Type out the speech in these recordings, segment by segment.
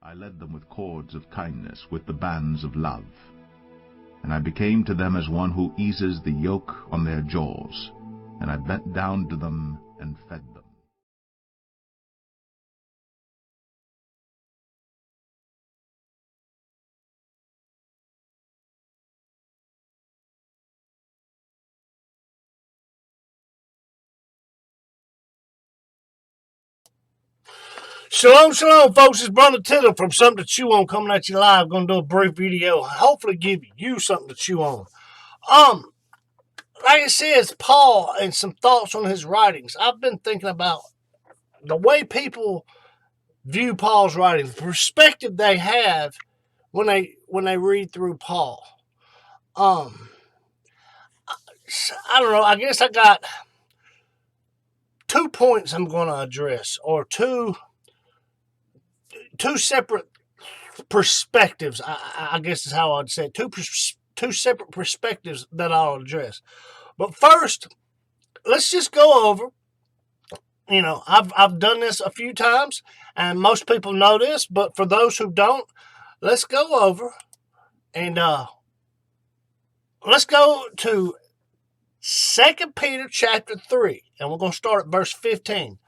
I led them with cords of kindness, with the bands of love. And I became to them as one who eases the yoke on their jaws, and I bent down to them and fed them. Shalom, shalom, folks. It's Brother Tittle from Something to Chew On coming at you live. Going to do a brief video, hopefully give you something to chew on. Like it says, Paul and some thoughts on his writings. I've been thinking about the way people view Paul's writings, the perspective they have when they read through Paul. I don't know. I guess I got 2 points I'm going to address, or two separate perspectives, I guess is how I'd say it. Two separate perspectives that I'll address. But first, let's just go over. You know, I've done this a few times, and most people know this, but for those who don't, let's go over and let's go to 2 Peter chapter 3, and we're going to start at verse 15.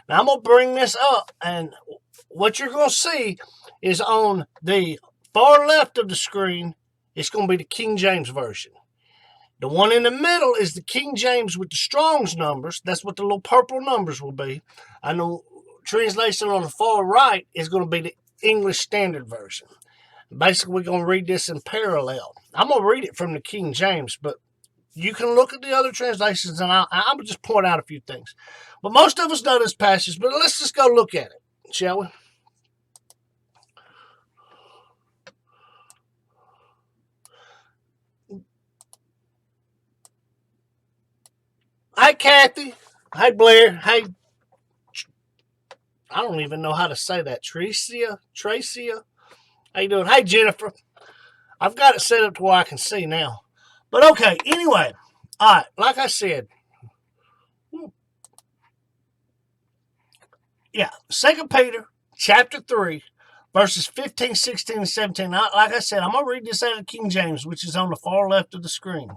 Now, I'm going to bring this up, and what you're going to see is on the far left of the screen, it's going to be the King James Version. The one in the middle is the King James with the Strong's numbers. That's what the little purple numbers will be. And the translation on the far right is going to be the English Standard Version. Basically, we're going to read this in parallel. I'm going to read it from the King James, but you can look at the other translations, and I'm going to just point out a few things. But most of us know this passage, but let's just go look at it, shall we? Hi, Kathy. Hi, Blair. Hi. I don't even know how to say that. Tricia? How you doing? Hi, Jennifer. I've got it set up to where I can see now. But okay, anyway. All right, like I said. Yeah, 2 Peter chapter 3, verses 15, 16, and 17. Like I said, I'm going to read this out of King James, which is on the far left of the screen.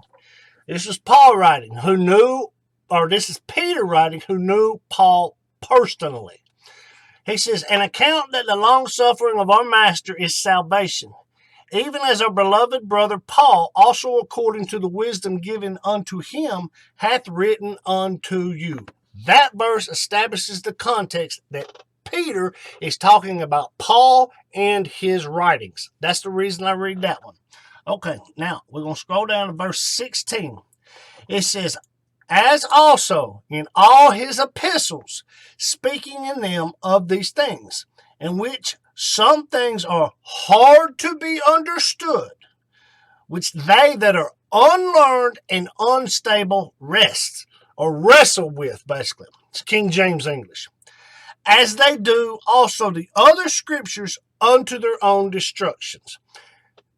This is Paul writing, this is Peter writing, who knew Paul personally. He says, "And account that the long suffering of our master is salvation, even as our beloved brother Paul, also according to the wisdom given unto him, hath written unto you." That verse establishes the context that Peter is talking about Paul and his writings. That's the reason I read that one. Okay, now we're going to scroll down to verse 16. It says, "As also in all his epistles, speaking in them of these things, in which some things are hard to be understood, which they that are unlearned and unstable wrestle with," basically. It's King James English. "As they do also the other scriptures unto their own destruction."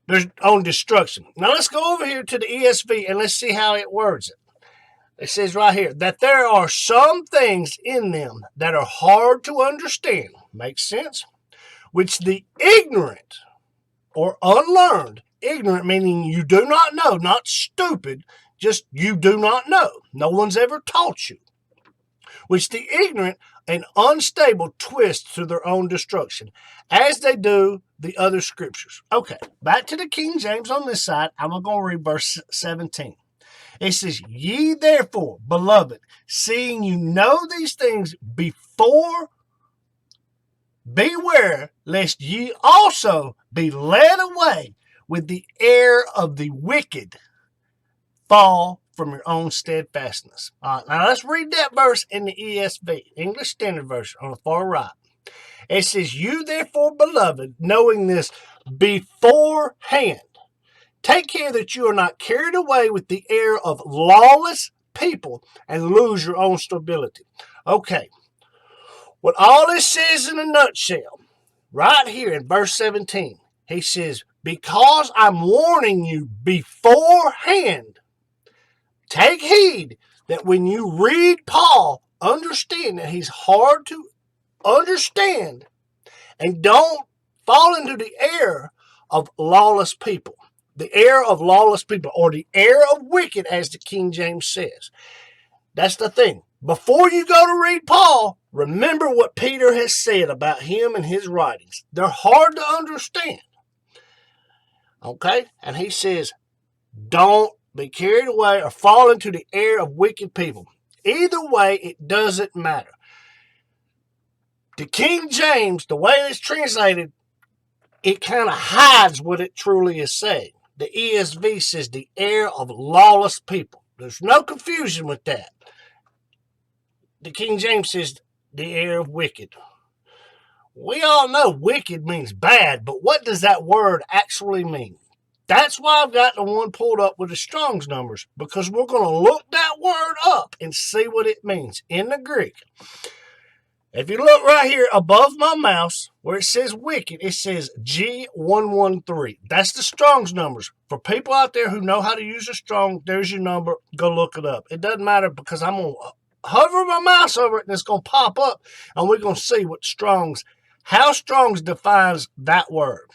Now let's go over here to the ESV and let's see how it words it. It says right here that there are some things in them that are hard to understand. Makes sense? Which the ignorant or unlearned, ignorant meaning you do not know, not stupid, just you do not know. No one's ever taught you. Which the ignorant and unstable twist to their own destruction, as they do the other scriptures. Okay, back to the King James on this side. I'm going to read verse 17. It says, "Ye therefore, beloved, seeing you know these things before, beware lest ye also be led away with the error of the wicked, fall from your own steadfastness." All right, now let's read that verse in the ESV, English Standard Version, on the far right. It says, "You therefore, beloved, knowing this beforehand, take care that you are not carried away with the error of lawless people and lose your own stability." Okay, what all this says in a nutshell, right here in verse 17, he says, "Because I'm warning you beforehand, take heed that when you read Paul, understand that he's hard to understand, and don't fall into the error of lawless people. The error of lawless people, or the error of wicked, as the King James says. That's the thing. Before you go to read Paul, remember what Peter has said about him and his writings. They're hard to understand. Okay? And he says, don't be carried away or fall into the error of wicked people. Either way, it doesn't matter. The King James, the way it's translated, it kind of hides what it truly is saying. The ESV says the error of lawless people. There's no confusion with that. The King James says the error of wicked. We all know wicked means bad, but what does that word actually mean? That's why I've got the one pulled up with the Strong's numbers, because we're going to look that word up and see what it means in the Greek. If you look right here above my mouse where it says wicked, it says G113. That's the Strong's numbers. For people out there who know how to use a Strong, there's your number. Go look it up. it doesn't matter, because I'm going to hover my mouse over it and it's going to pop up, and we're going to see what how Strong's defines that word.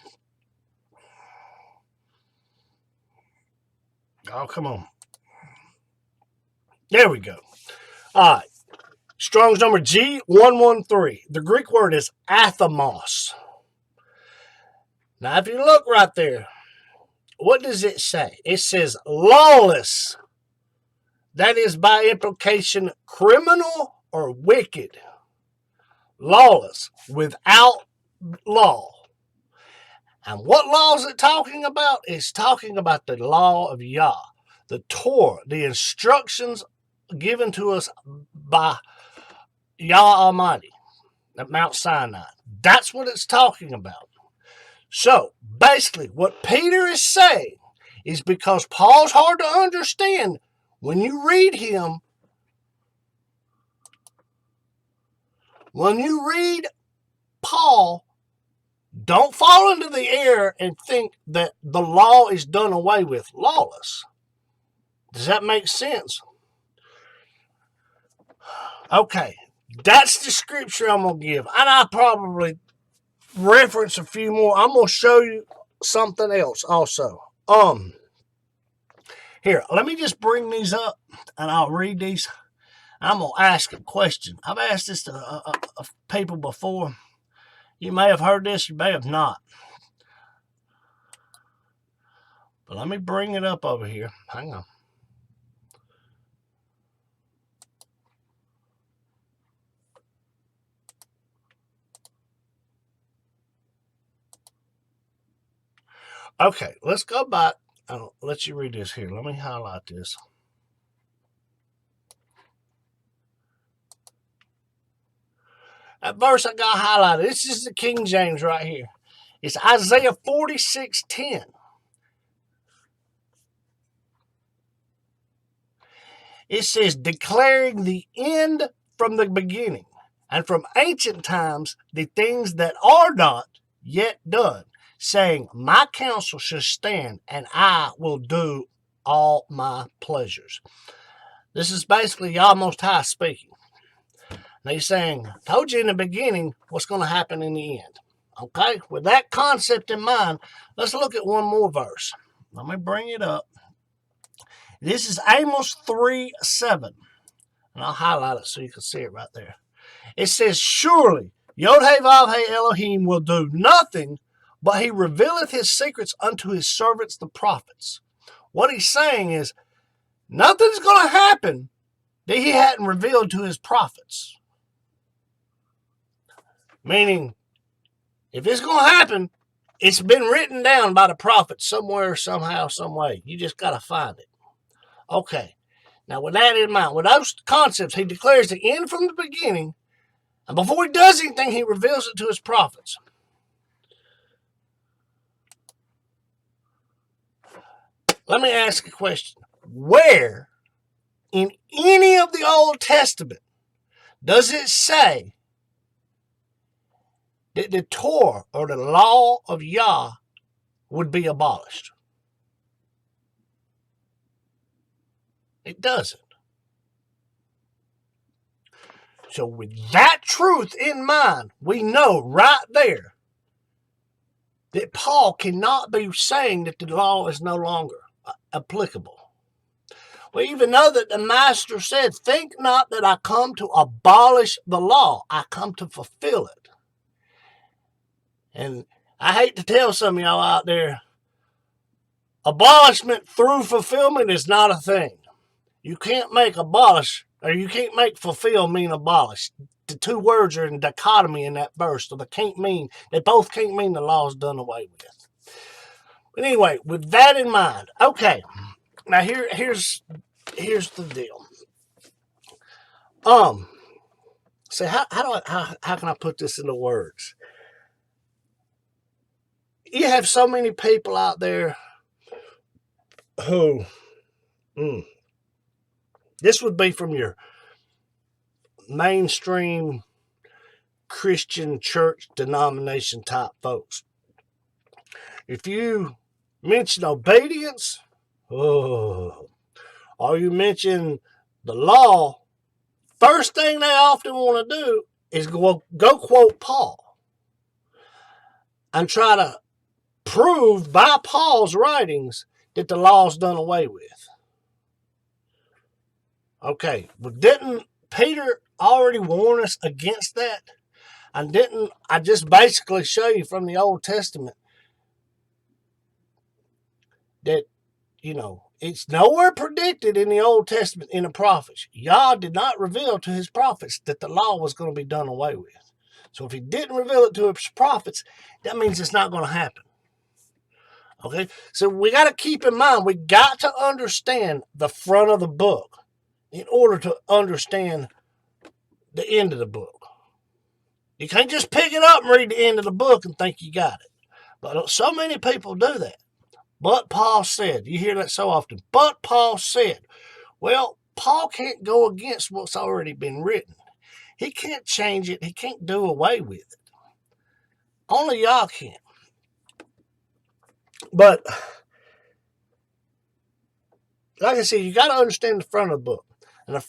Oh, come on. There we go. All right. Strong's number G113. The Greek word is athamos. Now, if you look right there, what does it say? It says lawless. That is by implication criminal or wicked. Lawless, without law. And what law is it talking about? It's talking about the law of Yah, the Torah, the instructions given to us by Yah Almighty at Mount Sinai. That's what it's talking about. So, basically, what Peter is saying is, because Paul's hard to understand, when you read him, when you read Paul, don't fall into the error and think that the law is done away with. Lawless. Does that make sense? Okay. That's the scripture I'm going to give. And I'll probably reference a few more. I'm going to show you something else also. Here, let me just bring these up and I'll read these. I'm going to ask a question. I've asked this to people before. You may have heard this, you may have not. But let me bring it up over here. Hang on. Okay, let's go back. I'll let you read this here. Let me highlight this. That verse I got highlighted. This is the King James right here. It's Isaiah 46:10. It says, declaring the end from the beginning, and from ancient times the things that are not yet done, saying, my counsel shall stand, and I will do all my pleasures. This is basically Yah Most High speaking. And he's saying, told you in the beginning what's going to happen in the end. Okay? With that concept in mind, let's look at one more verse. Let me bring it up. This is Amos 3:7. And I'll highlight it so you can see it right there. It says, surely Yod-Heh-Vav-Heh Elohim will do nothing, but he revealeth his secrets unto his servants the prophets. What he's saying is, nothing's going to happen that he hadn't revealed to his prophets. Meaning, if it's going to happen, it's been written down by the prophets somewhere, somehow, some way. You just got to find it. Okay. Now, with that in mind, with those concepts, he declares the end from the beginning, and before he does anything, he reveals it to his prophets. Let me ask a question. Where in any of the Old Testament does it say that the Torah or the law of Yah would be abolished? It doesn't. So with that truth in mind, we know right there that Paul cannot be saying that the law is no longer applicable. We even know that the Master said, think not that I come to abolish the law. I come to fulfill it. And I hate to tell some of y'all out there, abolishment through fulfillment is not a thing. You can't make abolish, or you can't make fulfill mean abolish. The two words are in dichotomy in that verse, so they both can't mean the law is done away with. But anyway, with that in mind, okay, now here's the deal. So how can I put this into words? You have so many people out there who, this would be from your mainstream Christian church denomination type folks. If you mention obedience, or you mention the law, first thing they often want to do is go quote Paul and try to prove by Paul's writings that the law's done away with. Okay, but didn't Peter already warn us against that? And didn't I just basically show you from the Old Testament that, it's nowhere predicted in the Old Testament in the prophets. Yah did not reveal to his prophets that the law was going to be done away with. So if he didn't reveal it to his prophets, that means it's not going to happen. Okay? So we got to keep in mind, we got to understand the front of the book in order to understand the end of the book. You can't just pick it up and read the end of the book and think you got it. But so many people do that. But Paul said, you hear that so often, but Paul said. Well, Paul can't go against what's already been written. He can't change it. He can't do away with it. Only y'all can. But, like I said, you got to understand the front of the book. And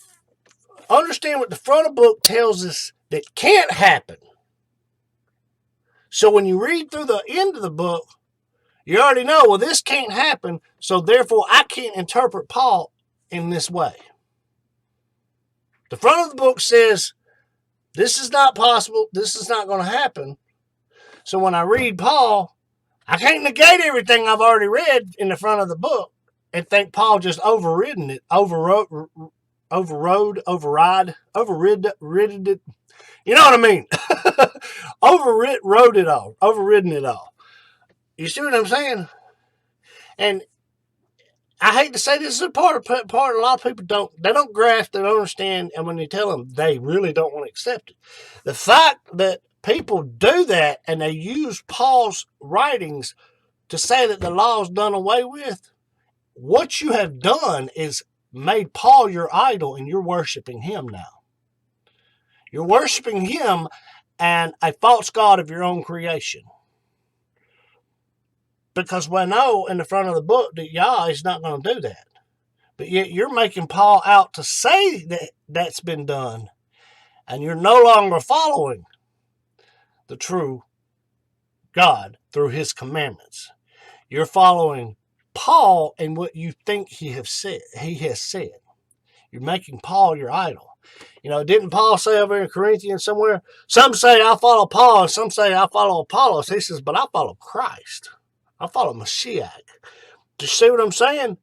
understand what the front of the book tells us that can't happen. So when you read through the end of the book, you already know, well, this can't happen, so therefore I can't interpret Paul in this way. The front of the book says, this is not possible, this is not going to happen. So when I read Paul, I can't negate everything I've already read in the front of the book and think Paul just overrid it. You know what I mean? Overridden it all. You see what I'm saying? And I hate to say this is a part a lot of people don't grasp, they don't understand, and when you tell them, they really don't want to accept it. The fact that people do that and they use Paul's writings to say that the law is done away with, what you have done is made Paul your idol and you're worshiping him now. You're worshiping him and a false god of your own creation. Because we know in the front of the book that Yah is not going to do that. But yet you're making Paul out to say that that's been done. And you're no longer following the true God through his commandments. You're following Paul and what you think he has said. You're making Paul your idol. Didn't Paul say over in Corinthians somewhere, some say I follow Paul and some say I follow Apollos. He says, but I follow Christ. I follow Mashiach. Do you see what I'm saying?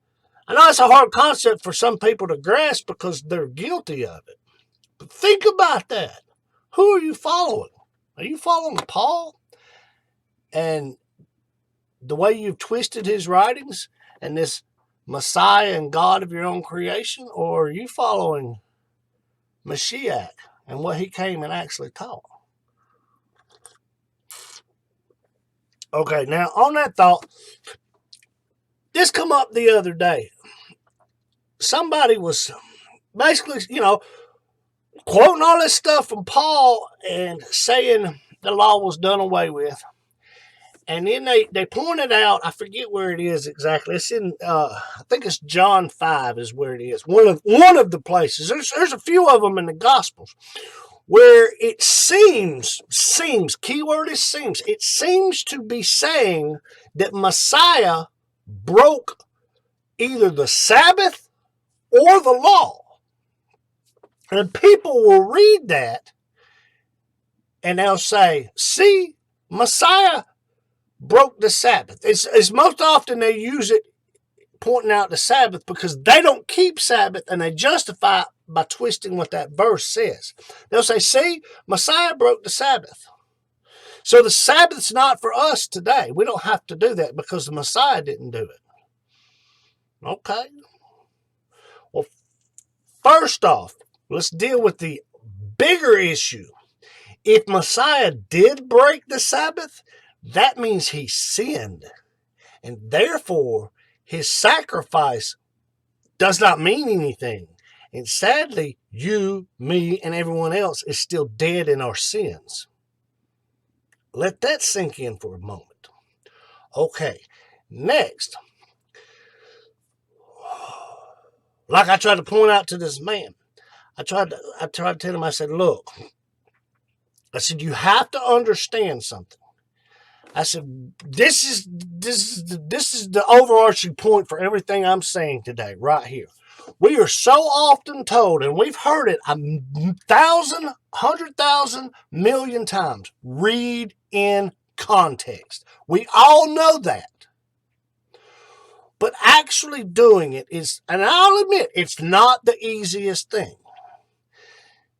I know it's a hard concept for some people to grasp because they're guilty of it. But think about that. Who are you following? Are you following Paul? And the way you've twisted his writings and this Messiah and God of your own creation? Or are you following Mashiach and what he came and actually taught? Okay, now on that thought, this come up the other day. Somebody was basically, quoting all this stuff from Paul and saying the law was done away with. And then they pointed out, I forget where it is exactly. It's in, I think it's John 5 is where it is. One of the places. There's a few of them in the Gospels where it seems, keyword is seems, it seems to be saying that Messiah broke either the Sabbath or the law. And people will read that and they'll say, see, Messiah broke the Sabbath. It's most often they use it pointing out the Sabbath because they don't keep Sabbath, and they justify it by twisting what that verse says. They'll say, see, Messiah broke the Sabbath. So the Sabbath's not for us today. We don't have to do that because the Messiah didn't do it. Okay. Well, first off, let's deal with the bigger issue. If Messiah did break the Sabbath, that means he sinned. And therefore, his sacrifice does not mean anything. And sadly, you, me, and everyone else is still dead in our sins. Let that sink in for a moment. Okay, next. Like I tried to point out to this man, I tried to tell him, I said, look, I said, you have to understand something. I said, this is the overarching point for everything I'm saying today, right here. We are so often told, and we've heard it 1,000, 100,000, million times, read in context. We all know that. But actually doing it is, and I'll admit, it's not the easiest thing.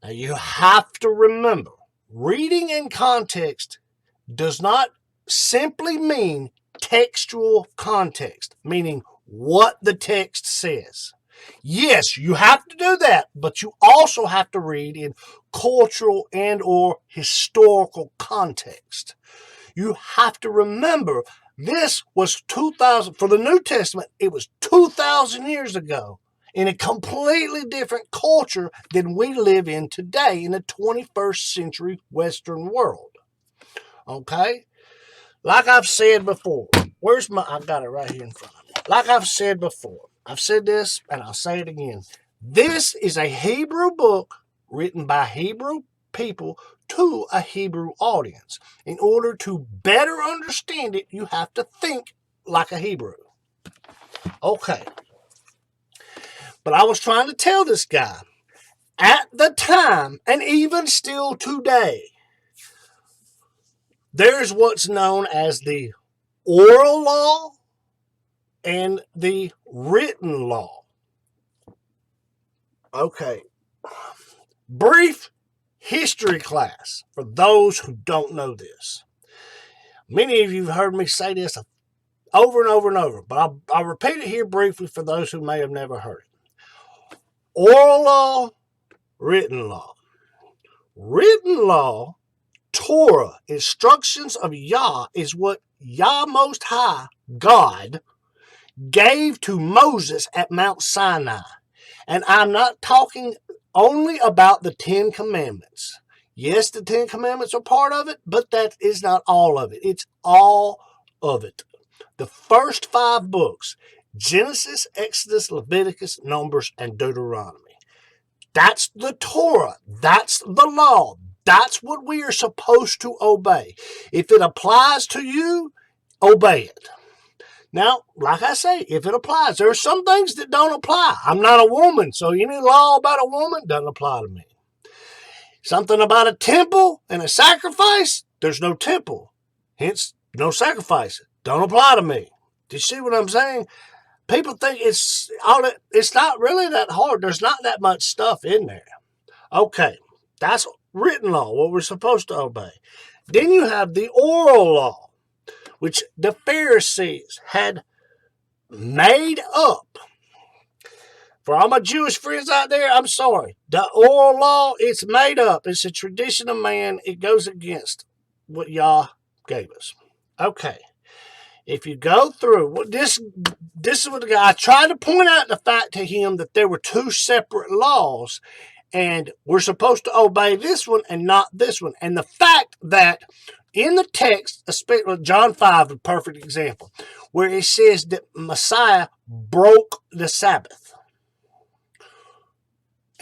Now you have to remember, reading in context does not simply mean textual context, meaning what the text says. Yes, you have to do that, but you also have to read in cultural and or historical context. You have to remember this was 2,000, for the New Testament, it was 2,000 years ago in a completely different culture than we live in today in the 21st century Western world. Okay? Like I've said before, I've got it right here in front of me. Like I've said before, I've said this and I'll say it again. This is a Hebrew book written by Hebrew people to a Hebrew audience. In order to better understand it, you have to think like a Hebrew. Okay. But I was trying to tell this guy, at the time, and even still today, there's what's known as the oral law and the written law. Okay. Brief history class for those who don't know this. Many of you have heard me say this over and over and over, but I'll repeat it here briefly for those who may have never heard it. Oral law, written law. Written law, Torah, instructions of Yah, is what Yah Most High, God, gave to Moses at Mount Sinai. And I'm not talking only about the 10 Commandments. Yes, the 10 Commandments are part of it, but that is not all of it. It's all of it. The first 5 books, Genesis, Exodus, Leviticus, Numbers, and Deuteronomy. That's the Torah. That's the law. That's what we are supposed to obey. If it applies to you, obey it. Now, like I say, if it applies, there are some things that don't apply. I'm not a woman, so any law about a woman doesn't apply to me. Something about a temple and a sacrifice, there's no temple. Hence, no sacrifice. Don't apply to me. Do you see what I'm saying? People think it's not really that hard. There's not that much stuff in there. Okay, that's written law, what we're supposed to obey. Then you have the oral law, which the Pharisees had made up. For all my Jewish friends out there, I'm sorry. The oral law, it's made up. It's a tradition of man. It goes against what Yah gave us. Okay. If you go through, this is what the guy, I tried to point out the fact to him that there were 2 separate laws, and we're supposed to obey this one and not this one. And the fact that in the text, especially John 5, a perfect example, where it says that Messiah broke the Sabbath.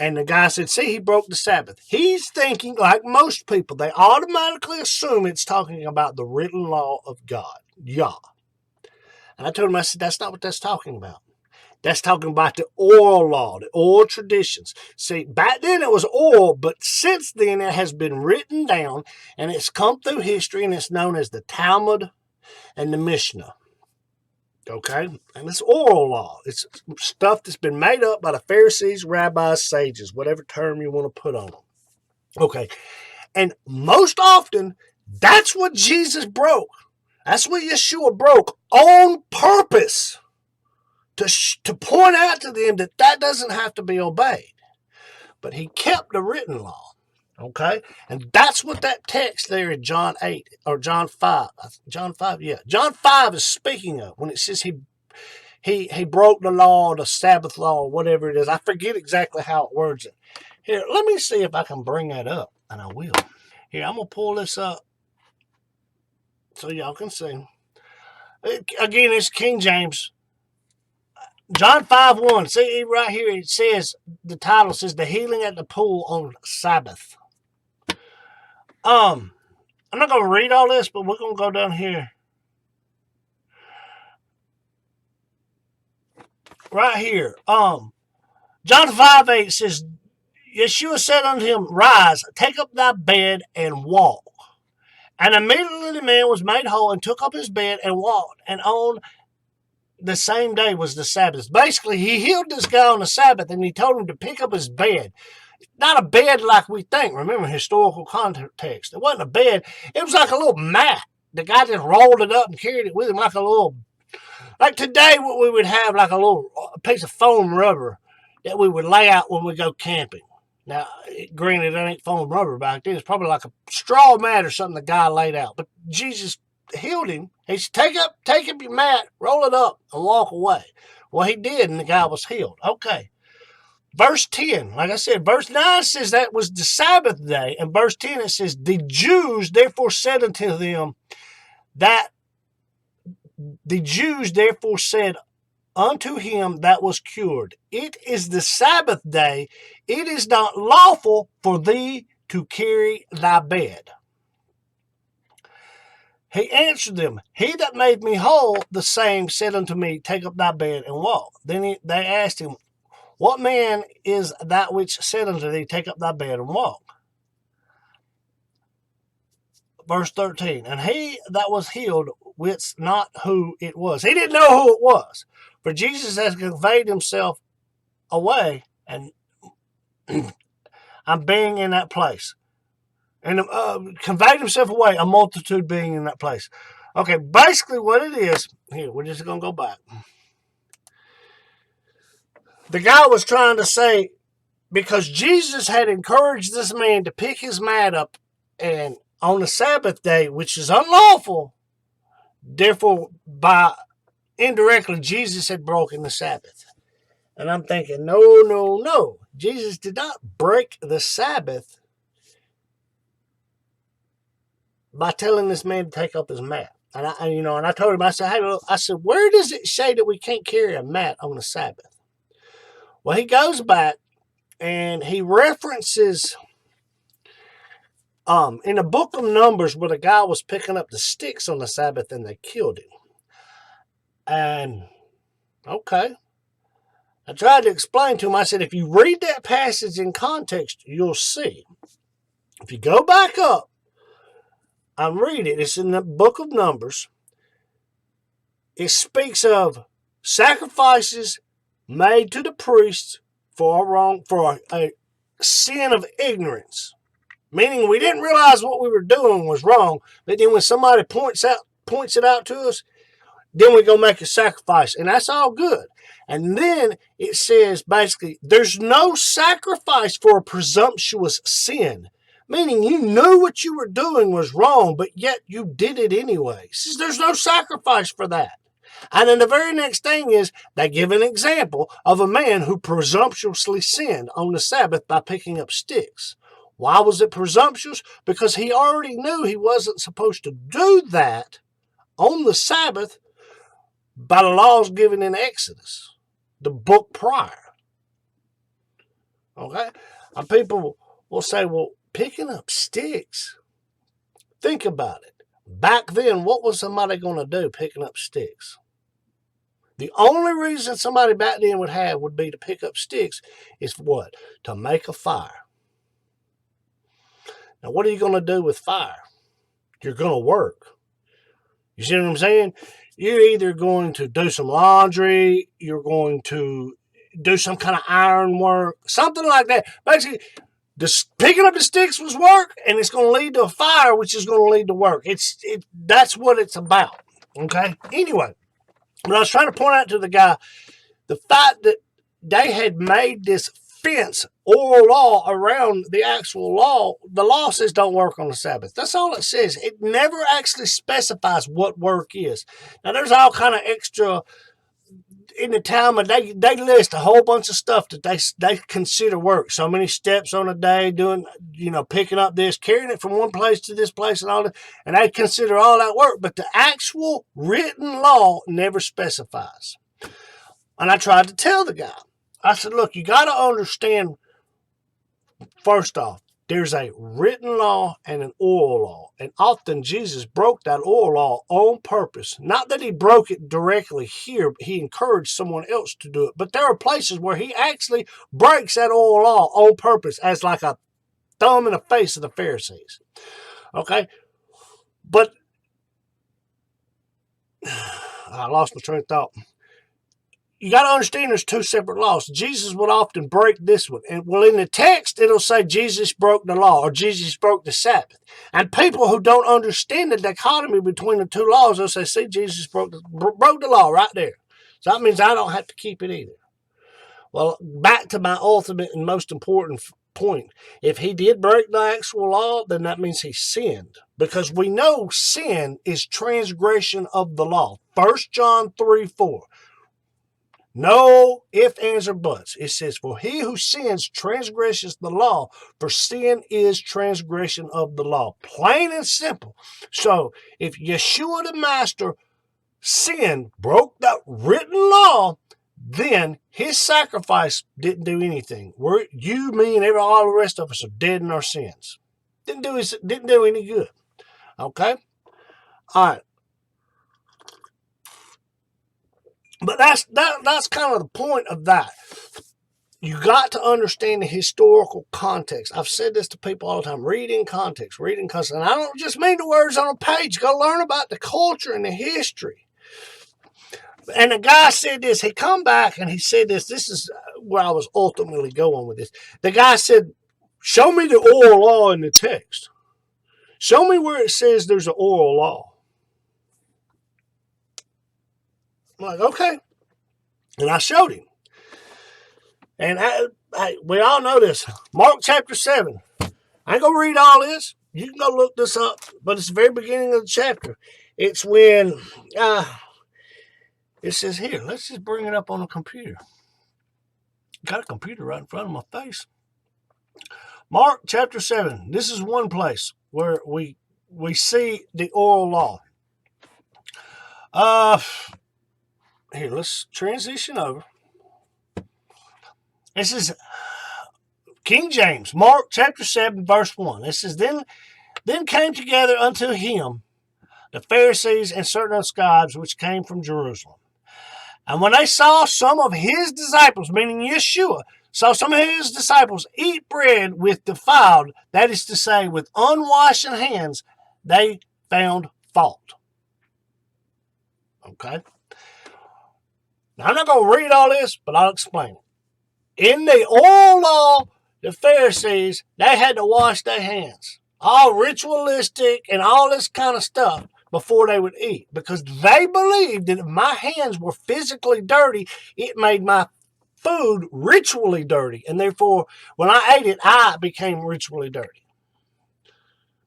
And the guy said, see, he broke the Sabbath. He's thinking, like most people, they automatically assume it's talking about the written law of God, Yah. And I told him, I said, that's not what that's talking about. That's talking about the oral law, the oral traditions. See, back then it was oral, but since then it has been written down, and it's come through history, and it's known as the Talmud and the Mishnah. Okay? And it's oral law. It's stuff that's been made up by the Pharisees, rabbis, sages, whatever term you want to put on them. Okay. And most often, that's what Jesus broke. That's what Yeshua broke on purpose to point out to them that that doesn't have to be obeyed. But he kept the written law. Okay? And that's what that text there in John 8 or John 5. John 5, yeah. John 5 is speaking of when it says he broke the law, the Sabbath law, or whatever it is. I forget exactly how it words it. Here, let me see if I can bring that up, and I will. Here, I'm going to pull this up so y'all can see. Again, it's King James. John 5:1. See, right here, it says, the title says, the healing at the pool on Sabbath. I'm not going to read all this, but we're going to go down here. Right here. John 5:8 says, Yeshua said unto him, rise, take up thy bed and walk. And immediately the man was made whole and took up his bed and walked. And on the same day was the Sabbath. Basically, he healed this guy on the Sabbath, and he told him to pick up his bed. Not a bed like we think. Remember, historical context. It wasn't a bed. It was like a little mat. The guy just rolled it up and carried it with him like a little... Like today, what we would have like a piece of foam rubber that we would lay out when we go camping. Now, granted, it ain't foam rubber back then. It's probably like a straw mat or something the guy laid out. But Jesus healed him. He said, take up your mat, roll it up, and walk away. Well, he did, and the guy was healed. Okay. Verse 10, like I said, verse 9 says that was the Sabbath day. And verse 10, it says, the Jews therefore said unto them that the Jews therefore said unto him that was cured, it is the Sabbath day. It is not lawful for thee to carry thy bed. He answered them, he that made me whole, the same said unto me, take up thy bed and walk. Then they asked him, what man is that which said unto thee, take up thy bed and walk? Verse 13, and he that was healed wist not who it was. He didn't know who it was. For Jesus has conveyed himself away, and I'm being in that place. And conveyed himself away, a multitude being in that place. Okay, basically what it is, here, we're just going to go back. The guy was trying to say, because Jesus had encouraged this man to pick his mat up and on the Sabbath day, which is unlawful, therefore, by indirectly, Jesus had broken the Sabbath. And I'm thinking, no. Jesus did not break the Sabbath by telling this man to take up his mat. And I told him, I said, hey, look, where does it say that we can't carry a mat on the Sabbath? Well, he goes back and he references in the book of Numbers where the guy was picking up the sticks on the Sabbath and they killed him. And, okay. I tried to explain to him, I said, if you read that passage in context, you'll see. If you go back up and read it, it's in the book of Numbers. It speaks of sacrifices made to the priests for a sin of ignorance. Meaning we didn't realize what we were doing was wrong, but then when somebody points it out to us, then we go make a sacrifice, and that's all good. And then it says, basically, there's no sacrifice for a presumptuous sin. Meaning you knew what you were doing was wrong, but yet you did it anyway. It says there's no sacrifice for that. And then the very next thing is they give an example of a man who presumptuously sinned on the Sabbath by picking up sticks. Why was it presumptuous? Because he already knew he wasn't supposed to do that on the Sabbath by the laws given in Exodus, the book prior. Okay? And people will say, well, picking up sticks. Think about it. Back then, what was somebody going to do picking up sticks? The only reason somebody back then would be to pick up sticks is for what? To make a fire. Now, what are you going to do with fire? You're going to work. You see what I'm saying? You're either going to do some laundry, you're going to do some kind of iron work, something like that. Basically, picking up the sticks was work, and it's going to lead to a fire, which is going to lead to work. That's what it's about. Okay? Anyway, but I was trying to point out to the guy the fact that they had made this fence oral law around the actual law. The law says don't work on the Sabbath. That's all it says. It never actually specifies what work is. Now, there's all kind of extra in the Talmud. They list a whole bunch of stuff that they consider work. So many steps on a day, doing, picking up this, carrying it from one place to this place and all that. And they consider all that work. But the actual written law never specifies. And I tried to tell the guy, I said, look, you got to understand, first off, there's a written law and an oral law. And often Jesus broke that oral law on purpose. Not that he broke it directly here, he encouraged someone else to do it. But there are places where he actually breaks that oral law on purpose as like a thumb in the face of the Pharisees. Okay? But I lost my train of thought. You got to understand there's two separate laws. Jesus would often break this one. And in the text, it'll say Jesus broke the law or Jesus broke the Sabbath. And people who don't understand the dichotomy between the two laws, they'll say, see, Jesus broke the law right there. So that means I don't have to keep it either. Well, back to my ultimate and most important point. If he did break the actual law, then that means he sinned. Because we know sin is transgression of the law. 1 John 3:4. No ifs, ands, or buts. It says, for he who sins transgresses the law, for sin is transgression of the law. Plain and simple. So if Yeshua the Master sinned, broke that written law, then his sacrifice didn't do anything. You, me, and all the rest of us are dead in our sins. Didn't do any good. Okay? All right. But that's kind of the point of that. You got to understand the historical context. I've said this to people all the time. Read in context. And I don't just mean the words on a page. Go learn about the culture and the history. And the guy said this. He come back and he said this. This is where I was ultimately going with this. The guy said, show me the oral law in the text. Show me where it says there's an oral law. I'm like, okay. And I showed him. And we all know this. Mark chapter 7. I ain't going to read all this. You can go look this up. But it's the very beginning of the chapter. It's when it says here. Let's just bring it up on the computer. Got a computer right in front of my face. Mark chapter 7. This is one place where we see the oral law. Here, let's transition over. This is King James, Mark chapter 7, verse 1. It says, Then came together unto him the Pharisees and certain scribes which came from Jerusalem. And when they saw some of his disciples, meaning Yeshua, saw some of his disciples eat bread with defiled, that is to say, with unwashed hands, they found fault. Okay? Now, I'm not going to read all this, but I'll explain it. In the oral law, the Pharisees, they had to wash their hands. All ritualistic and all this kind of stuff before they would eat. Because they believed that if my hands were physically dirty, it made my food ritually dirty. And therefore, when I ate it, I became ritually dirty.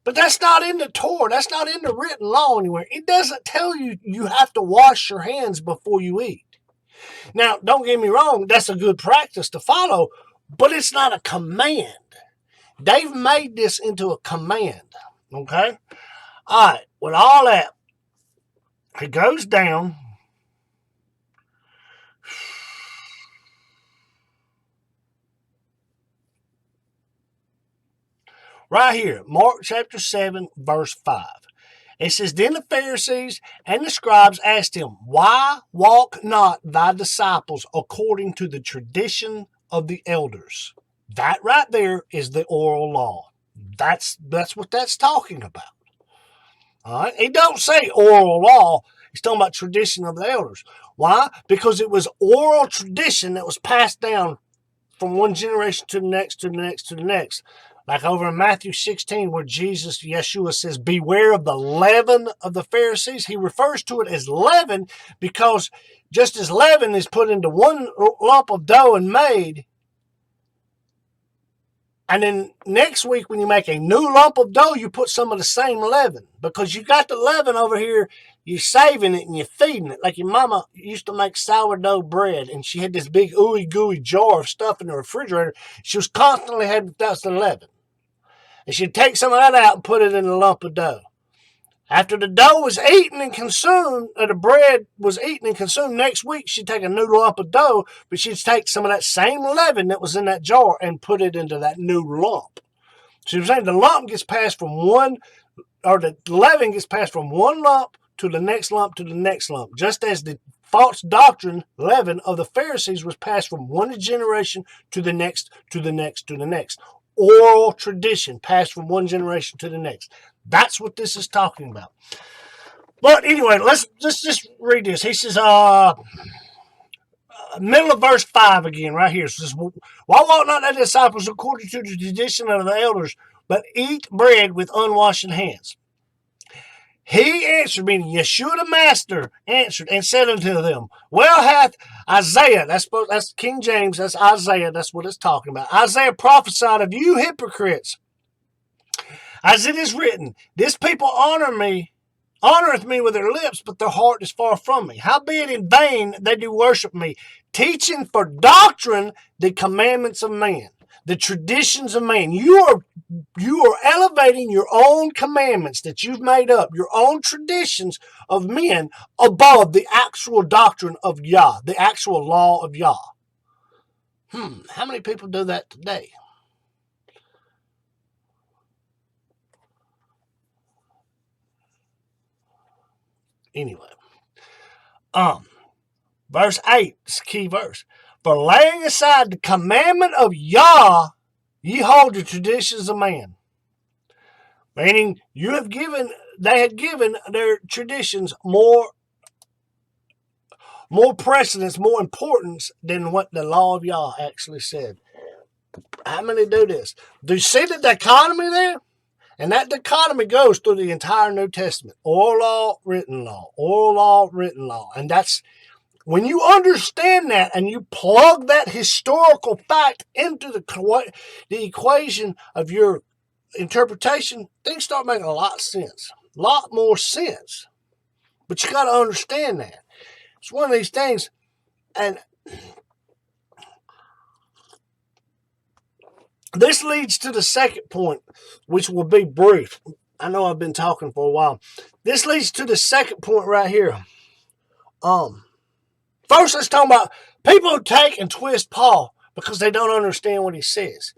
But that's not in the Torah. That's not in the written law anywhere. It doesn't tell you you have to wash your hands before you eat. Now, don't get me wrong, that's a good practice to follow, but it's not a command. They've made this into a command, okay? All right, with all that, he goes down. Right here, Mark chapter 7, verse 5. It says, Then the Pharisees and the scribes asked him, Why walk not thy disciples according to the tradition of the elders? That right there is the oral law. That's what that's talking about. All right? He don't say oral law. He's talking about tradition of the elders. Why? Because it was oral tradition that was passed down from one generation to the next, to the next, to the next. Like over in Matthew 16, where Yeshua says, beware of the leaven of the Pharisees. He refers to it as leaven because just as leaven is put into one lump of dough and made, and then next week when you make a new lump of dough, you put some of the same leaven. Because you got the leaven over here, you're saving it and you're feeding it. Like your mama used to make sourdough bread, and she had this big ooey gooey jar of stuff in the refrigerator. She was constantly having, that's the leaven. And she'd take some of that out and put it in a lump of dough. After the dough was eaten and consumed, or the bread was eaten and consumed, next week she'd take a new lump of dough, but she'd take some of that same leaven that was in that jar and put it into that new lump. She was saying the lump gets passed from one, or the leaven gets passed from one lump to the next lump to the next lump, just as the false doctrine, leaven of the Pharisees was passed from one generation to the next, to the next, to the next. Oral tradition passed from one generation to the next. That's what this is talking about. But anyway, let's just read this. He says, middle of verse 5 again, right here. It says, Why walk not thy disciples according to the tradition of the elders, but eat bread with unwashed hands? He answered, meaning Yeshua the Master answered and said unto them, Well hath Isaiah, that's King James, that's Isaiah, that's what it's talking about. Isaiah prophesied of you hypocrites, as it is written, This people honoreth me with their lips, but their heart is far from me. Howbeit in vain they do worship me, teaching for doctrine the commandments of man, the traditions of man. You are elevating your own commandments that you've made up, your own traditions of men, above the actual doctrine of Yah, the actual law of Yah. How many people do that today? Anyway, verse 8 is the key verse. For laying aside the commandment of Yah, ye hold the traditions of man. Meaning, they had given their traditions more precedence, more importance than what the law of Yah actually said. How many do this? Do you see the dichotomy there? And that dichotomy goes through the entire New Testament. Oral law, written law. Oral law, written law. And that's, when you understand that and you plug that historical fact into the equation of your interpretation, things start making a lot of sense. A lot more sense. But you got to understand that. It's one of these things. And this leads to the second point, which will be brief. I know I've been talking for a while. This leads to the second point right here. First, let's talk about people who take and twist Paul because they don't understand what he says.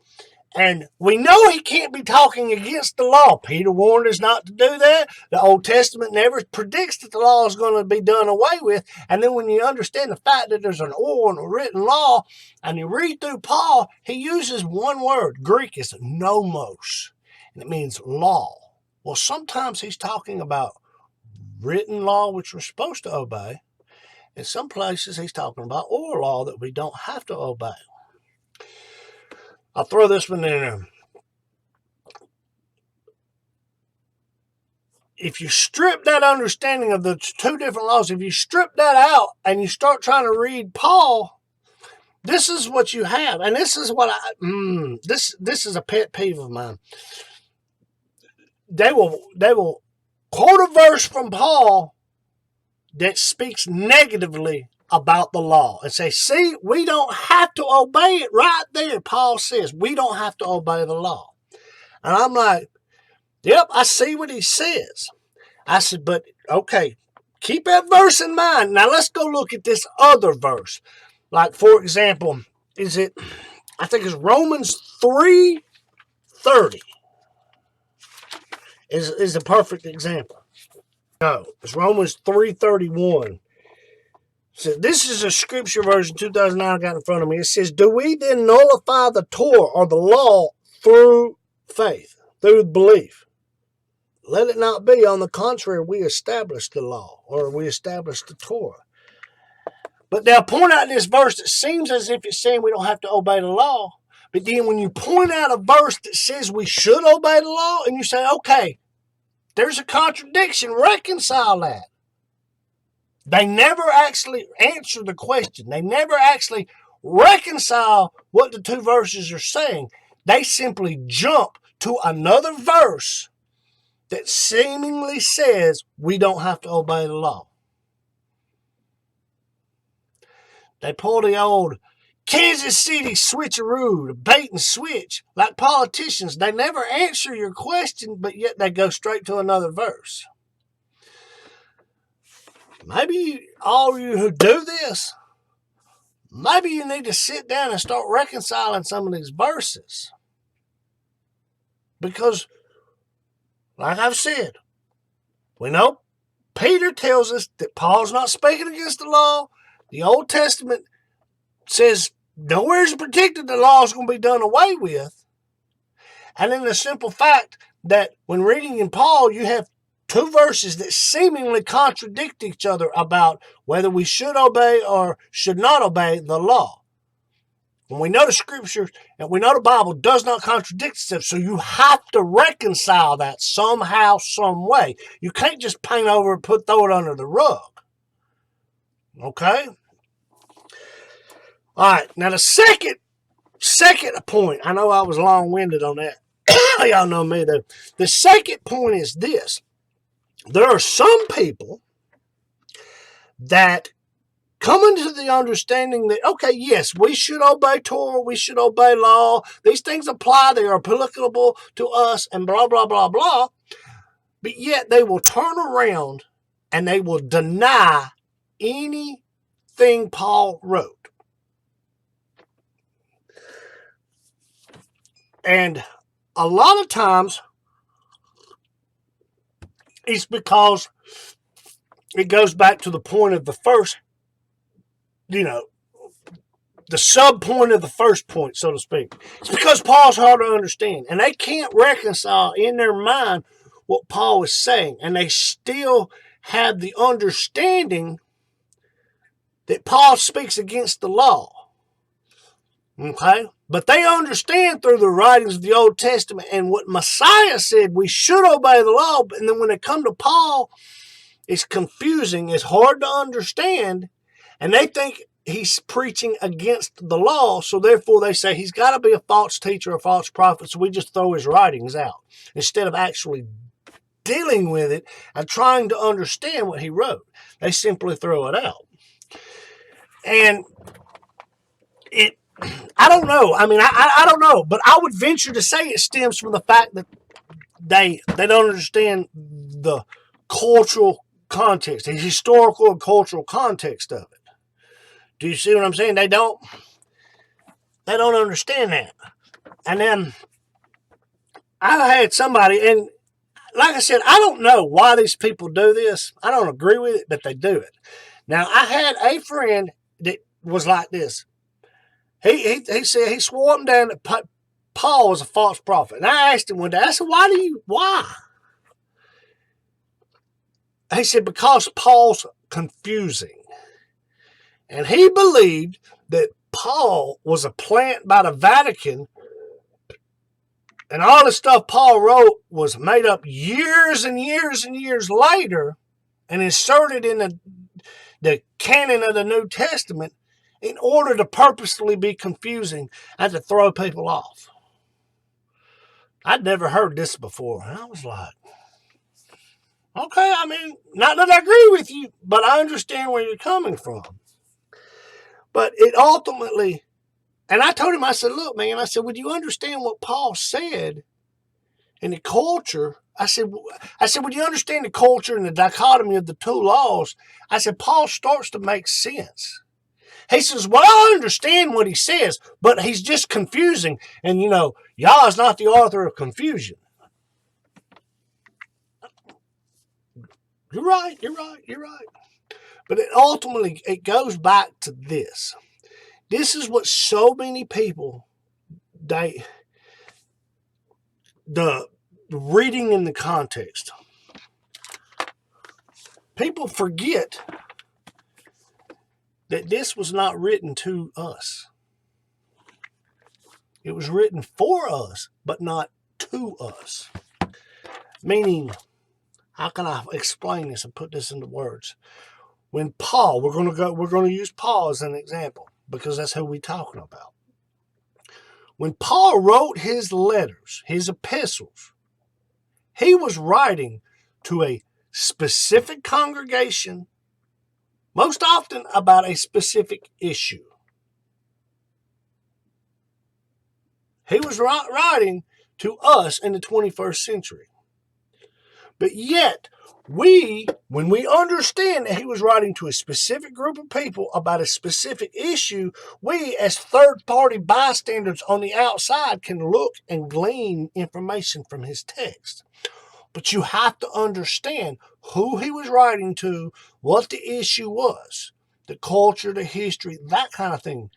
And we know he can't be talking against the law. Peter warned us not to do that. The Old Testament never predicts that the law is going to be done away with. And then when you understand the fact that there's an oral and a written law, and you read through Paul, he uses one word. Greek is nomos, and it means law. Well, sometimes he's talking about written law, which we're supposed to obey. In some places, he's talking about oral law that we don't have to obey. I'll throw this one in there. If you strip that understanding of the two different laws, if you strip that out and you start trying to read Paul, this is what you have. And this is what this is a pet peeve of mine. They will quote a verse from Paul that speaks negatively about the law and say, see, we don't have to obey it. Right there, Paul says we don't have to obey the law. And I'm like, yep, I see what he says. I said, but okay, keep that verse in mind. Now let's go look at this other verse. Like, for example, I think it's Romans 3:30. is a perfect example. No, it's Romans 3:31. So this is a scripture version, 2009, I got in front of me. It says, do we then nullify the Torah or the law through faith, through belief? Let it not be. On the contrary, we establish the law, or we establish the Torah. But they'll point out this verse that seems as if it's saying we don't have to obey the law. But then when you point out a verse that says we should obey the law, and you say, okay, there's a contradiction, reconcile that. They never actually answer the question. They never actually reconcile what the two verses are saying. They simply jump to another verse that seemingly says we don't have to obey the law. They pull the old Kansas City switcheroo, the bait and switch, like politicians. They never answer your question, but yet they go straight to another verse. Maybe all of you who do this, maybe you need to sit down and start reconciling some of these verses. Because, like I've said, we know Peter tells us that Paul's not speaking against the law. The Old Testament says nowhere is it predicted the law is going to be done away with. And then the simple fact that when reading in Paul, you have two verses that seemingly contradict each other about whether we should obey or should not obey the law. And we know the scriptures and we know the Bible does not contradict itself, so you have to reconcile that somehow, some way. You can't just paint over and throw it under the rug. Okay? All right, now the second point, I know I was long-winded on that. Y'all know me, though. The second point is this. There are some people that come into the understanding that, okay, yes, we should obey Torah, we should obey law. These things apply, they are applicable to us, and blah, blah, blah, blah. But yet they will turn around and they will deny anything Paul wrote. And a lot of times, it's because it goes back to the point of the first, the sub point of the first point, so to speak. It's because Paul's hard to understand, and they can't reconcile in their mind what Paul is saying, and they still have the understanding that Paul speaks against the law. Okay? But they understand through the writings of the Old Testament and what Messiah said, we should obey the law. And then when they come to Paul, it's confusing. It's hard to understand. And they think he's preaching against the law. So therefore they say he's got to be a false teacher, a false prophet. So we just throw his writings out instead of actually dealing with it and trying to understand what he wrote. They simply throw it out. And I don't know. I mean, I don't know, but I would venture to say it stems from the fact that they don't understand the cultural context, the historical and cultural context of it. Do you see what I'm saying? They don't understand that. And then I had somebody, and like I said, I don't know why these people do this. I don't agree with it, but they do it. Now, I had a friend that was like this. He said, he swore up and down that Paul was a false prophet. And I asked him one day, I said, why? He said, because Paul's confusing. And he believed that Paul was a plant by the Vatican, and all the stuff Paul wrote was made up years and years and years later and inserted in the canon of the New Testament in order to purposely be confusing and to throw people off. I'd never heard this before. And I was like, okay, I mean, not that I agree with you, but I understand where you're coming from. But it ultimately, and I told him, I said, look, man, I said, would you understand what Paul said in the culture? I said, would you understand the culture and the dichotomy of the two laws? I said, Paul starts to make sense. He says, well, I understand what he says, but he's just confusing. And, Yah is not the author of confusion. You're right. But ultimately, it goes back to this. This is what so many people, the reading in the context. People forget that this was not written to us. It was written for us, but not to us. Meaning, how can I explain this and put this into words? When Paul, we're going to use Paul as an example because that's who we're talking about. When Paul wrote his letters, his epistles, he was writing to a specific congregation, most often about a specific issue. He was writing to us in the 21st century. But yet, when we understand that he was writing to a specific group of people about a specific issue, we as third-party bystanders on the outside can look and glean information from his text. But you have to understand who he was writing to, what the issue was, the culture, the history, that kind of thing.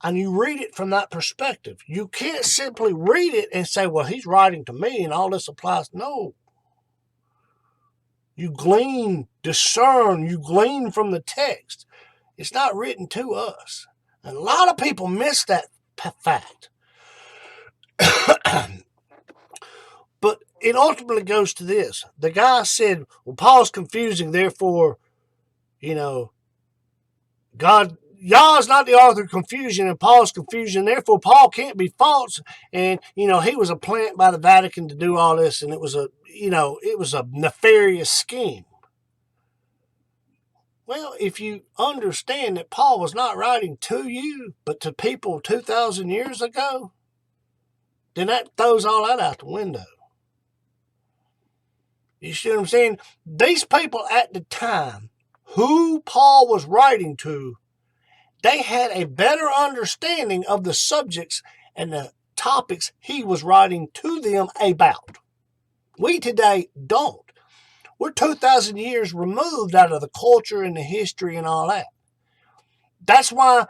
And you read it from that perspective. You can't simply read it and say, well, he's writing to me and all this applies. No. You glean, discern, you glean from the text. It's not written to us. And a lot of people miss that fact. But it ultimately goes to this. The guy said, well, Paul's confusing, therefore, God, Yah's not the author of confusion, and Paul's confusion, therefore Paul can't be false. And, he was a plant by the Vatican to do all this, and it was a nefarious scheme. Well, if you understand that Paul was not writing to you, but to people 2,000 years ago, then that throws all that out the window. You see what I'm saying? These people at the time, who Paul was writing to, they had a better understanding of the subjects and the topics he was writing to them about. We today don't. We're 2,000 years removed out of the culture and the history and all that. That's why,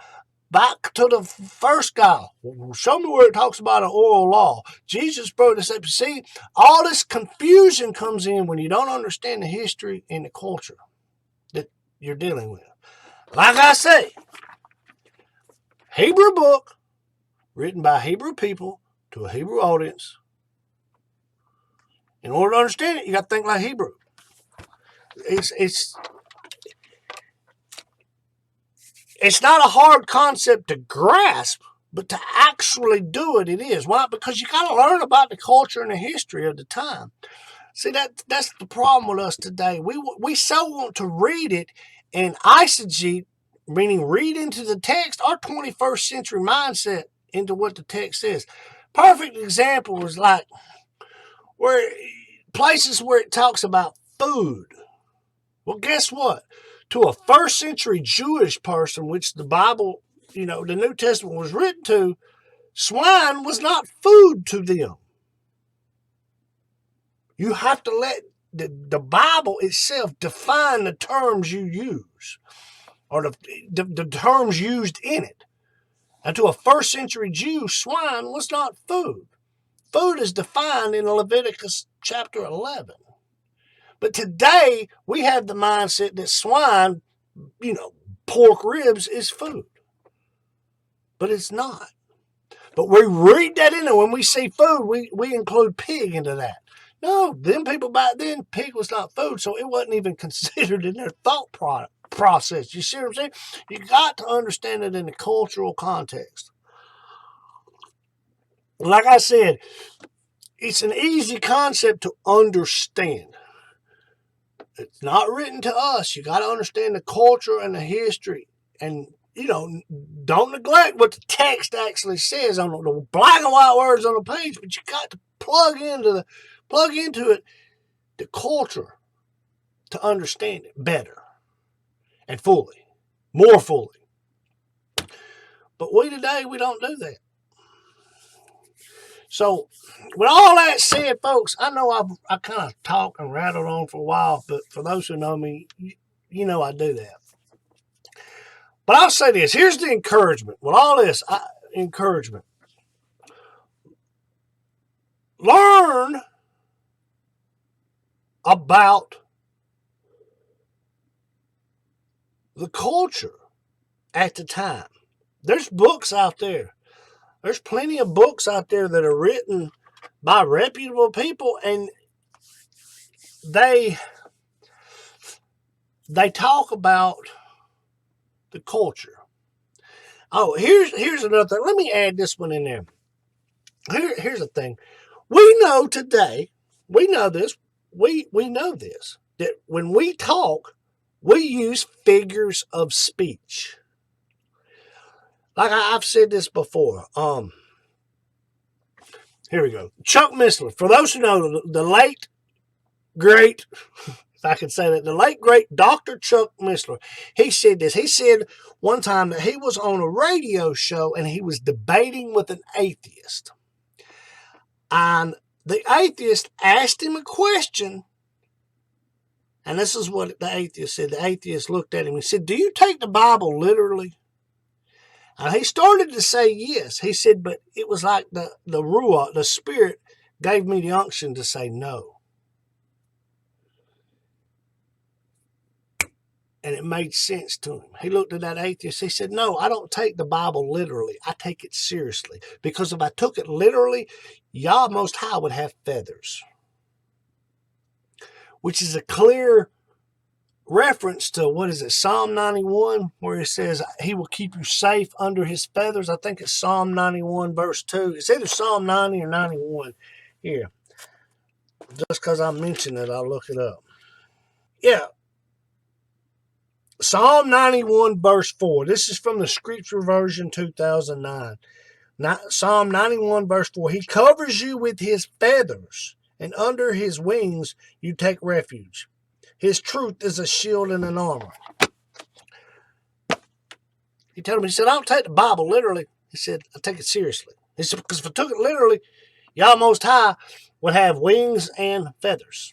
back to the first guy, show me where it talks about an oral law. Jesus brought this up. See, all this confusion comes in when you don't understand the history and the culture that you're dealing with. Like I say, Hebrew book, written by Hebrew people to a Hebrew audience. In order to understand it, you got to think like Hebrew. It's not a hard concept to grasp, but to actually do it, it is. Why? Because you got to learn about the culture and the history of the time. See, that's the problem with us today. We so want to read it and eisegete, meaning read into the text, our 21st century mindset into what the text says. Perfect example is like places where it talks about food. Well, guess what? To a first century Jewish person, which the Bible, the New Testament was written to, swine was not food to them. You have to let the Bible itself define the terms you use, or the terms used in it. And to a first century Jew, swine was not food. Food is defined in Leviticus chapter 11. But today, we have the mindset that swine, pork ribs is food. But it's not. But we read that in, and when we see food, we include pig into that. No, them people back then, pig was not food, so it wasn't even considered in their thought process. You see what I'm saying? You got to understand it in the cultural context. Like I said, it's an easy concept to understand. It's not written to us. You got to understand the culture and the history. And, don't neglect what the text actually says on the black and white words on the page, but you got to plug into it the culture to understand it better and fully, more fully. But we today, we don't do that. So, with all that said, folks, I know I kind of talked and rattled on for a while, but for those who know me, you know I do that. But I'll say this. Here's the encouragement. With all this encouragement. Learn about the culture at the time. There's books out there. There's plenty of books out there that are written by reputable people, and they talk about the culture. Oh, here's another thing. Let me add this one in there. Here's the thing. We know today, we know this, that when we talk, we use figures of speech. Like I've said this before. Here we go. Chuck Missler. For those who know, the late, great, if I could say that, the late, great Dr. Chuck Missler, he said this. He said one time that he was on a radio show and he was debating with an atheist. And the atheist asked him a question. And this is what the atheist said. The atheist looked at him and said, "Do you take the Bible literally?" And he started to say yes. He said, but it was like the Ruach, the Spirit, gave me the unction to say no. And it made sense to him. He looked at that atheist. He said, "No, I don't take the Bible literally. I take it seriously. Because if I took it literally, Yah Most High would have feathers." Which is a clear reference to, what is it, Psalm 91, where it says he will keep you safe under his feathers. I think it's Psalm 91 verse 2. It's either Psalm 90 or 91. Here, just because I mentioned it, I'll look it up. Yeah, Psalm 91 verse 4. This is from the Scripture Version 2009. Psalm 91 verse 4. He covers you with his feathers, and under his wings you take refuge. His truth is a shield and an armor. He told him, he said, "I don't take the Bible literally." He said, "I take it seriously." He said, because if I took it literally, Yah Most High would have wings and feathers.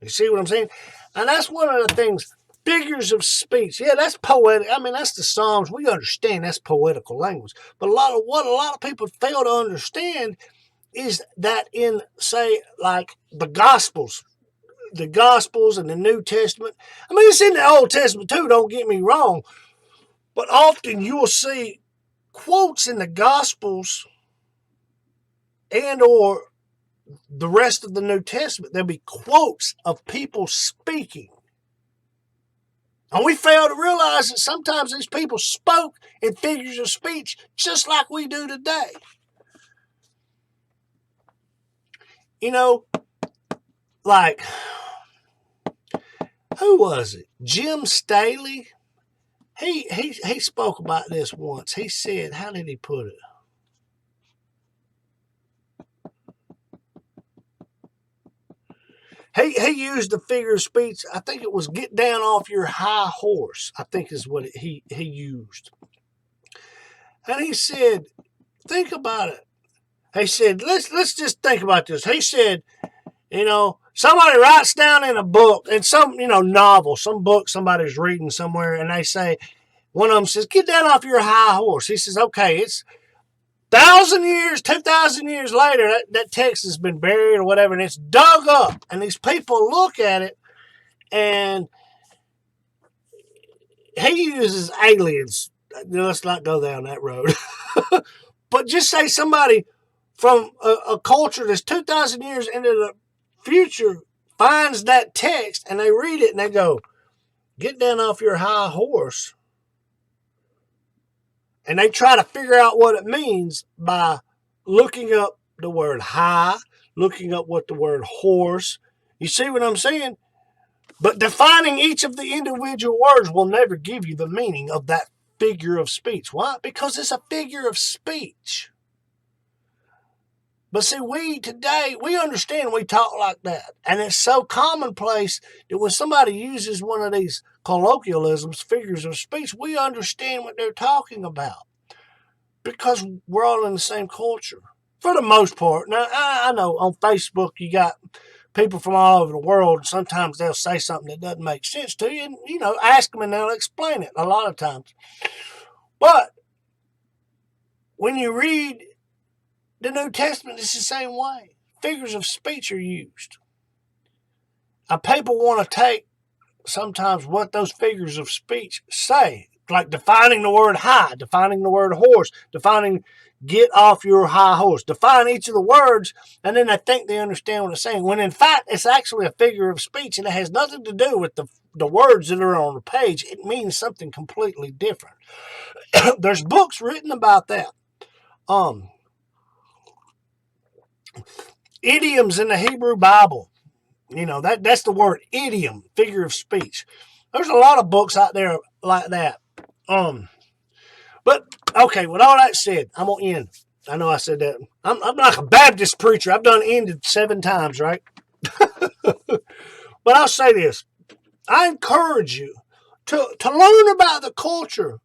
You see what I'm saying? And that's one of the things, figures of speech. Yeah, that's poetic. I mean, that's the Psalms. We understand that's poetical language. But what a lot of people fail to understand is that in, say, like the Gospels and the New Testament. I mean, it's in the Old Testament too, don't get me wrong. But often you'll see quotes in the Gospels and or the rest of the New Testament. There'll be quotes of people speaking. And we fail to realize that sometimes these people spoke in figures of speech just like we do today. You know, like, who was it? Jim Staley. He spoke about this once. He said, how did he put it? He used the figure of speech. I think it was "get down off your high horse," I think is what he used. And he said, think about it. He said, let's just think about this. He said, you know, somebody writes down in a book, in some, novel, some book somebody's reading somewhere, and they say, one of them says, "Get down off your high horse." He says, okay, it's 1,000 years, 2,000 years later, that text has been buried or whatever, and it's dug up. And these people look at it, and he uses aliens. Let's not go down that road. But just say somebody from a culture that's 2,000 years into the future finds that text, and they read it, and they go, "Get down off your high horse." And they try to figure out what it means by looking up the word high, looking up what the word horse. You see what I'm saying? But defining each of the individual words will never give you the meaning of that figure of speech. Why? Because it's a figure of speech. But see, we today, we understand we talk like that. And it's so commonplace that when somebody uses one of these colloquialisms, figures of speech, we understand what they're talking about. Because we're all in the same culture. For the most part. Now, I know on Facebook you got people from all over the world, and sometimes they'll say something that doesn't make sense to you, and, you know, ask them and they'll explain it a lot of times. But when you read the New Testament, it's the same way. Figures of speech are used. And people want to take sometimes what those figures of speech say, like defining the word high, defining the word horse, defining get off your high horse, define each of the words, and then they think they understand what it's saying, when in fact it's actually a figure of speech and it has nothing to do with the words that are on the page. It means something completely different. There's books written about that. Idioms in the Hebrew Bible. You know, that's the word, idiom, figure of speech. There's a lot of books out there like that. But, okay, with all that said, I'm going to end. I know I said that. I'm like a Baptist preacher. I've done ended 7 times, right? But I'll say this. I encourage you to learn about the culture,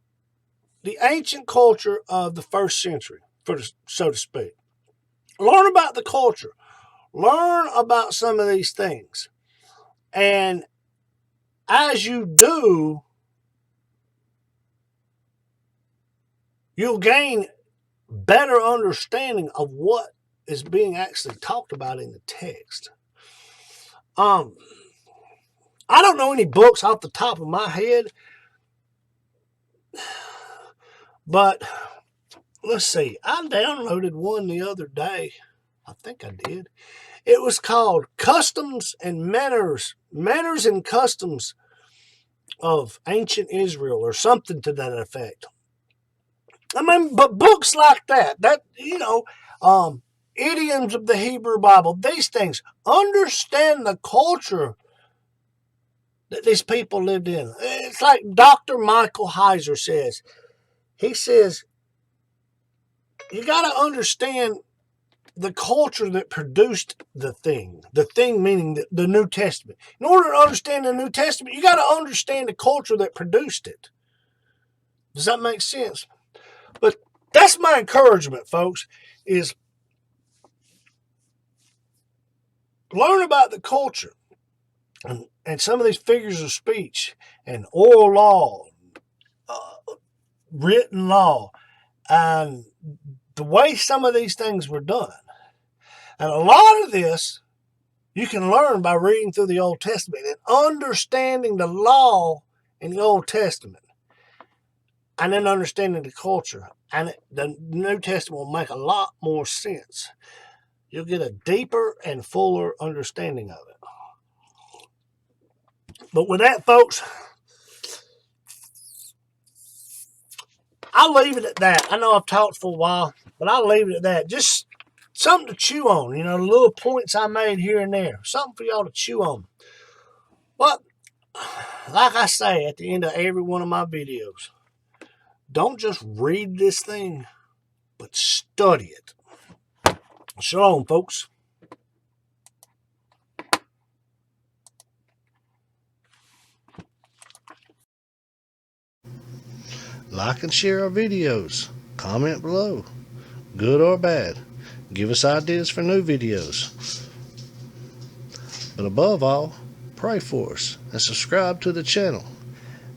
the ancient culture of the first century, so to speak. Learn about the culture. Learn about some of these things. And as you do, you'll gain better understanding of what is being actually talked about in the text. I don't know any books off the top of my head, but let's see. I downloaded one the other day. I think I did. It was called Customs and Manners and Customs of Ancient Israel, or something to that effect. I mean, but books like that, you know, idioms of the Hebrew Bible, these things, understand the culture that these people lived in. It's like Dr. Michael Heiser says. He says, you got to understand the culture that produced the thing meaning the New Testament. In order to understand the New Testament, you got to understand the culture that produced it. Does that make sense? But that's my encouragement, folks, is learn about the culture and some of these figures of speech and oral law, written law, and the way some of these things were done. And a lot of this you can learn by reading through the Old Testament and understanding the law in the Old Testament, and then understanding the culture. And the New Testament will make a lot more sense. You'll get a deeper and fuller understanding of it. But with that, folks, I'll leave it at that. I know I've talked for a while, but I'll leave it at that. Just something to chew on, you know, the little points I made here and there. Something for y'all to chew on. But, like I say at the end of every one of my videos, don't just read this thing, but study it. Shalom, folks. Like and share our videos. Comment below, good or bad. Give us ideas for new videos. But above all, pray for us and subscribe to the channel.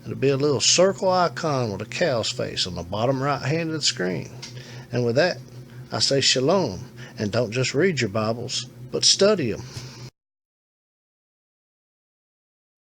It'll be a little circle icon with a cow's face on the bottom right hand of the screen. And with that, I say shalom, and don't just read your Bibles, but study them.